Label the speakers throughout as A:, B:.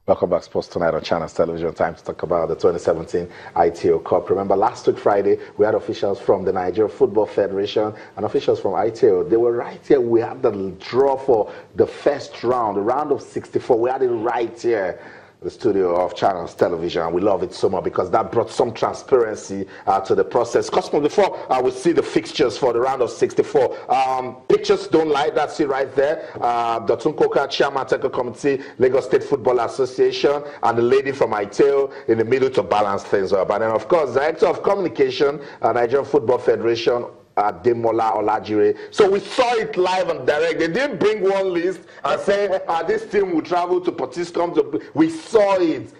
A: Welcome back, Sports Tonight on Channels Television. Time to talk about the 2017 AITO Cup. Remember, last week Friday, we had officials from the Nigeria Football Federation and officials from AITO. They were right here. We had the draw for the first round, the round of 64. We had it right here. The studio of Channels Television. We love it so much because that brought some transparency to the process. Cosmo, before we see the fixtures for the round of 64, pictures don't lie. That's it right there. Dr. Koka, Chairman Technical Committee, Lagos State Football Association, and the lady from AITO in the middle to balance things up. And then, of course, Director of Communication, Nigerian Football Federation, Demola Olajire. So we saw it live and direct. They didn't bring one list and say, this team will travel to Portiscom. We saw it.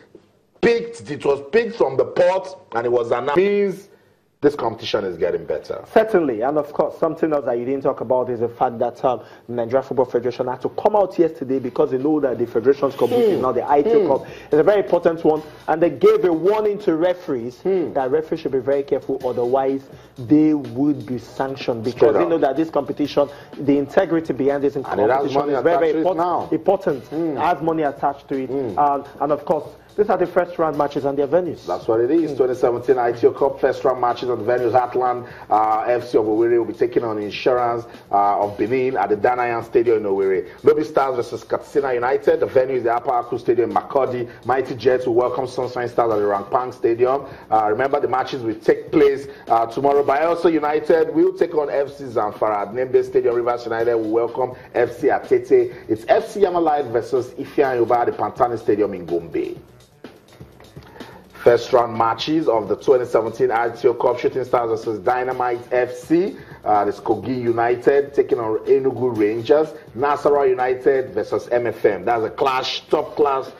A: Picked. It was picked from the port, and it was announced. This competition is getting better.
B: Certainly, and of course, something else that you didn't talk about is the fact that the Nigeria Football Federation had to come out yesterday because they know that the Federation's Cup, which is now the AITO Cup, is a very important one, and they gave a warning to referees that referees should be very careful, otherwise they would be sanctioned, because they know that this competition, the integrity behind this competition is very, very important. It has money attached to it, and of course, these are the first round matches and their venues.
A: That's what it is. 2017 AITO Cup first round matches on the venues. Heartland FC of Owerri will be taking on Insurance of Benin at the Danayan Stadium in Owerri. Lobby Stars versus Katsina United. The venue is the Upper Aku Stadium in Makurdi. Mighty Jets will welcome Sunshine Stars at the Rangpang Stadium. Remember, the matches will take place tomorrow. Bayelsa United will take on FC Zamfara at Nembe Stadium. Rivers United will welcome FC Atete. It's FC Yamalite versus Ifeanyi Uba at the Pantani Stadium in Gombe. First round matches of the 2017 AITO Cup: Shooting Stars versus Dynamite FC. There's Kogi United taking on Enugu Rangers. Nasarawa United versus MFM. That's a clash, top class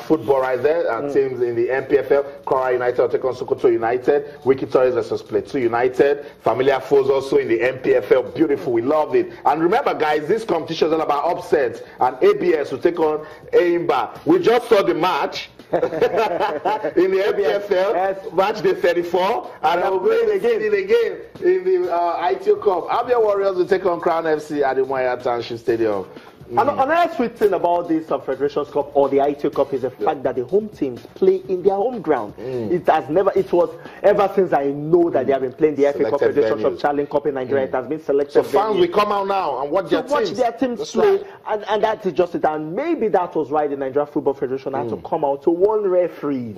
A: football right there. Teams in the MPFL. Kora United will take on Sokoto United. Wiki Tories versus Plateau United. Familiar foes also in the MPFL. Beautiful, we love it. And remember, guys, this competition is all about upsets. And ABS will take on Aimba. We just saw the match. In the MPFL, match day 34, and I'm going again in the AITO Cup. Abia Warriors will take on Crown FC at the Moya Township Stadium.
B: Another sweet thing about this Federation's Cup or the AITO Cup is the fact that the home teams play in their home ground. It was ever since I know that they have been playing the FA Cup, Federation Cup, Challenge Cup in Nigeria. It has been selected.
A: So fans will come out now and watch their teams
B: play, and that is just it. And maybe that was why the Nigeria Football Federation had to come out to warn referees.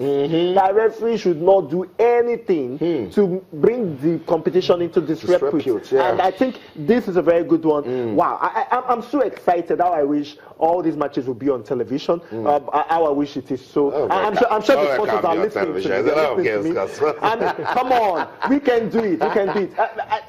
B: That referees should not do anything to bring the competition into disrepute. And I think this is a very good one. Wow, I'm so excited. How I wish all these matches would be on television. How I wish it is so. I'm sure the sponsors are listening to me. And come on, we can do it. We can do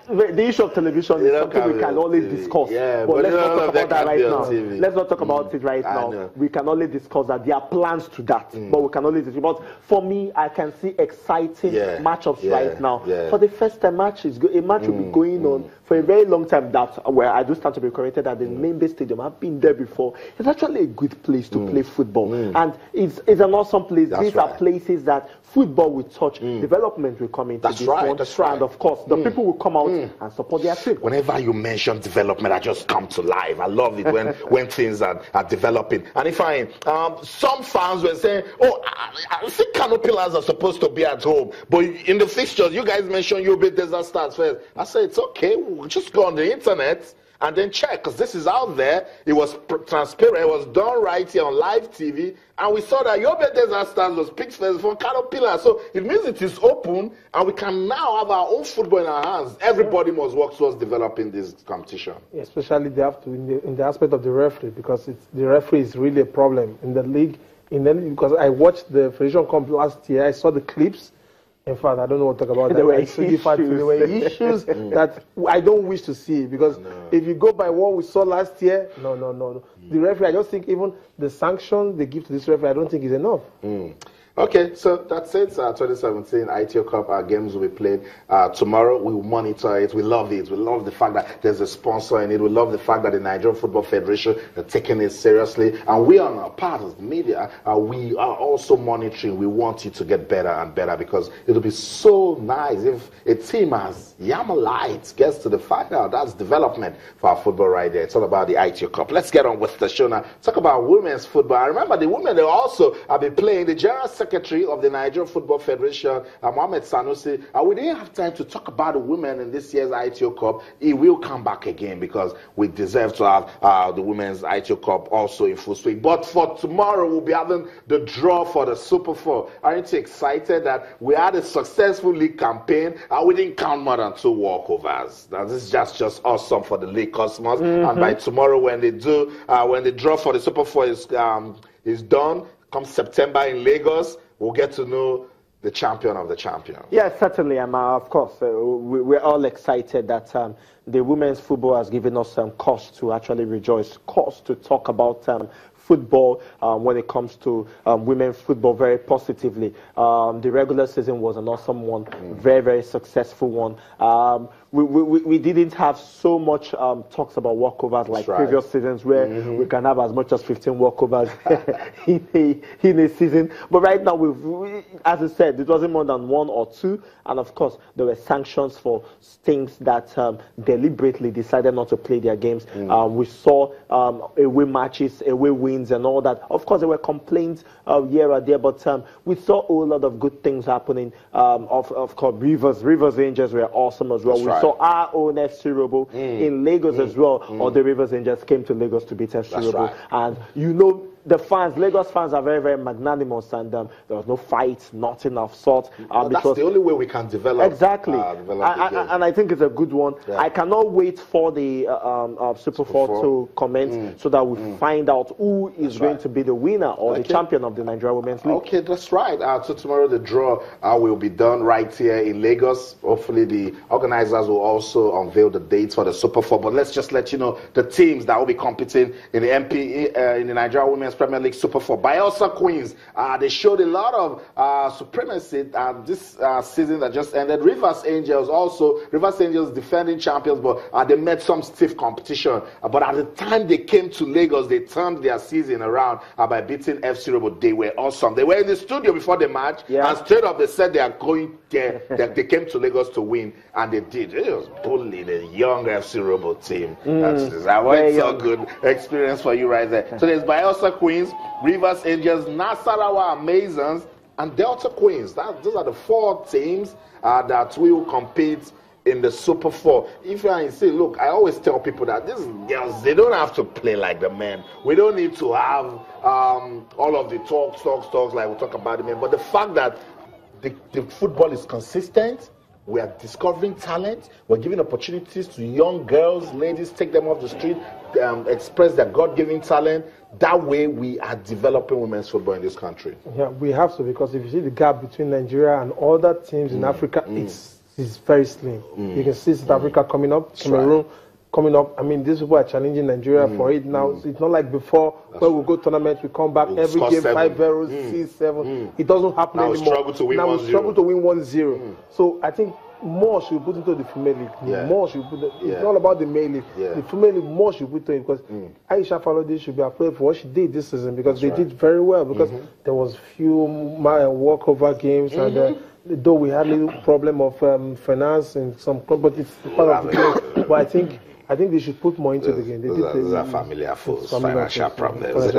B: it. The issue of television is something we can only discuss. But let's not talk about that right now. Let's not talk about it right now. We can only discuss that. There are plans to that, but we can only discuss. But for me, I can see exciting matchups right now. For the first time, a match will be going on for a very long time. That's where I do stand to be corrected at the Nembe Stadium. I've been there before. It's actually a good place to play football, and it's an awesome place. These are places that football will touch, development will come into this one, and of course, the people will come out and support their team.
A: Whenever you mention development, I just come to life. I love it when things are developing. And if some fans were saying, I think Canopilas are supposed to be at home, but in the fixtures, you guys mentioned Yobe Desert Stars first. I said, it's okay, we'll just go on the internet and then check, because this is out there. It was transparent. It was done right here on live TV, and we saw that Yobe Desert Stars was picked first for Caterpillar. So it means it is open, and we can now have our own football in our hands. Everybody must work towards developing this competition.
C: Yeah, especially they have to in the aspect of the referee, because the referee is really a problem in the league. Because I watched the Federation Cup last year, I saw the clips. In fact, I don't know what to talk about that. There were issues that I don't wish to see, because if you go by what we saw last year, no. The referee, I just think even the sanction they give to this referee, I don't think is enough.
A: Okay, so that's it. 2017 ITO Cup games will be played tomorrow. We will monitor it. We love it. We love the fact that there's a sponsor in it. We love the fact that the Nigerian Football Federation are taking it seriously. And we on our part as the media, we are also monitoring. We want it to get better and better because it'll be so nice if a team as Yamalite gets to the final. That's development for our football right there. It's all about the ITO Cup. Let's get on with the show now. Talk about women's football. I remember the women, they also have been playing. The General Secretary of the Nigerian Football Federation, Mohamed Sanusi, we didn't have time to talk about the women in this year's ITO Cup. He will come back again because we deserve to have the women's ITO Cup also in full swing. But for tomorrow, we'll be having the draw for the Super 4. Aren't you excited that we had a successful league campaign and we didn't count more than 2 walkovers? Now, this is just awesome for the league customers. And by tomorrow, when they do, when the draw for the Super 4 is done, come September in Lagos, we'll get to know the champion of the champion.
B: Yes, certainly. Of course, we're all excited that the women's football has given us cause to actually rejoice, cause to talk about football when it comes to women's football very positively. The regular season was an awesome one, very, very successful one. We didn't have so much talks about walkovers like previous seasons where we can have as much as 15 walkovers in a season. But right now, as I said, it wasn't more than 1 or 2. And of course, there were sanctions for things that deliberately decided not to play their games. We saw away matches, away wins and all that. Of course, there were complaints here or there, but we saw a lot of good things happening. Of course, Rivers Angels were awesome as well. We saw our own FC Robo in Lagos as well. Or the Rivers Angels came to Lagos to beat FC Robo. And you know, the fans, Lagos fans are very, very magnanimous, and there was no fight, nothing of sort.
A: That's the only way we can develop.
B: Exactly. And I think it's a good one. Yeah. I cannot wait for the Super 4 to commence so that we find out who is going to be the winner or the champion of the Nigeria Women's League.
A: Okay, that's right. So tomorrow the draw will be done right here in Lagos. Hopefully the organizers will also unveil the dates for the Super 4. But let's just let you know the teams that will be competing in the in the Nigeria Women's Premier League Super 4. Bayelsa Queens, they showed a lot of supremacy this season that just ended. Rivers Angels defending champions, but they met some stiff competition. But at the time they came to Lagos, they turned their season around by beating FC Robo. They were awesome. They were in the studio before the match, and straight up they said they are going there. They came to Lagos to win, and they did. It was bullying the young FC Robo team. That's a good experience for you right there. So there's Bayelsa Queens, Rivers Angels, Nasarawa Amazons, and Delta Queens. Those are the 4 teams that will compete in the Super 4. If I say, look, I always tell people that these girls, they don't have to play like the men. We don't need to have all of the talks like we talk about the men. But the fact that the football is consistent, we are discovering talent. We're giving opportunities to young girls, ladies, take them off the street, express their God-given talent. That way, we are developing women's football in this country. Yeah,
C: we have to, because if you see the gap between Nigeria and other teams in Africa, it's very slim. You can see South Africa coming up, Cameroon coming up. I mean, these people are challenging Nigeria for it now. It's not like before, where we go tournaments, we come back every game 5-0, 6-7. It doesn't happen anymore. Now we struggle to win 1-0. So I think more should put into the female league. More should put. It's not about the male league. The female league more should put in, because Aisha Falode should be applauded for what she did this season, because they did very well, because there was few walkover games, and though we had a little problem of finance and some, but it's part of the game. But I think they should put more into the game.
A: Those are familiar foes, financial problems.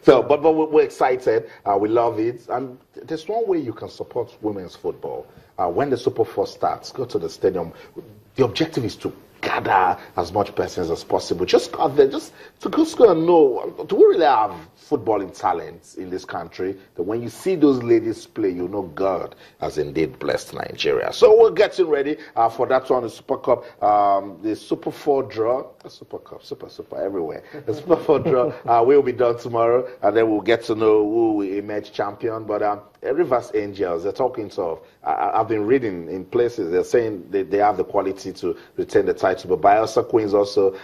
A: So, but we're excited. We love it. And there's one way you can support women's football. When the Super 4 starts, go to the stadium. The objective is to gather as much persons as possible. Just go out there, just to go and know, do we really have footballing talent in this country? That when you see those ladies play, you know God has indeed blessed Nigeria. So we're getting ready for that one, the Super Cup, the Super 4 draw, Super Cup, Super everywhere. The Super 4 draw will be done tomorrow, and then we'll get to know who will emerge champion. But Rivers Angels, they're talking of, I've been reading in places, they're saying they have the quality to retain the title, but Bayelsa Queens also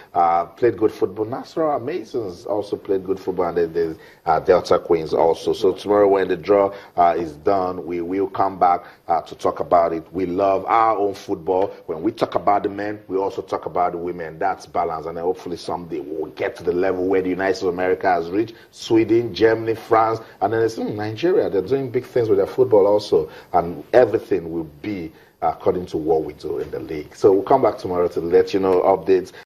A: played good football. Nasarawa Masons also played good football, and then there's Delta Queens also. So tomorrow when the draw is done, we will come back to talk about it. We love our own football. When we talk about the men, we also talk about the women. That's balance, and then hopefully someday we'll get to the level where the United States of America has reached, Sweden, Germany, France, and then it's Nigeria. They're doing big things with their football also, and everything will be according to what we do in the league. So we'll come back tomorrow to let you know updates.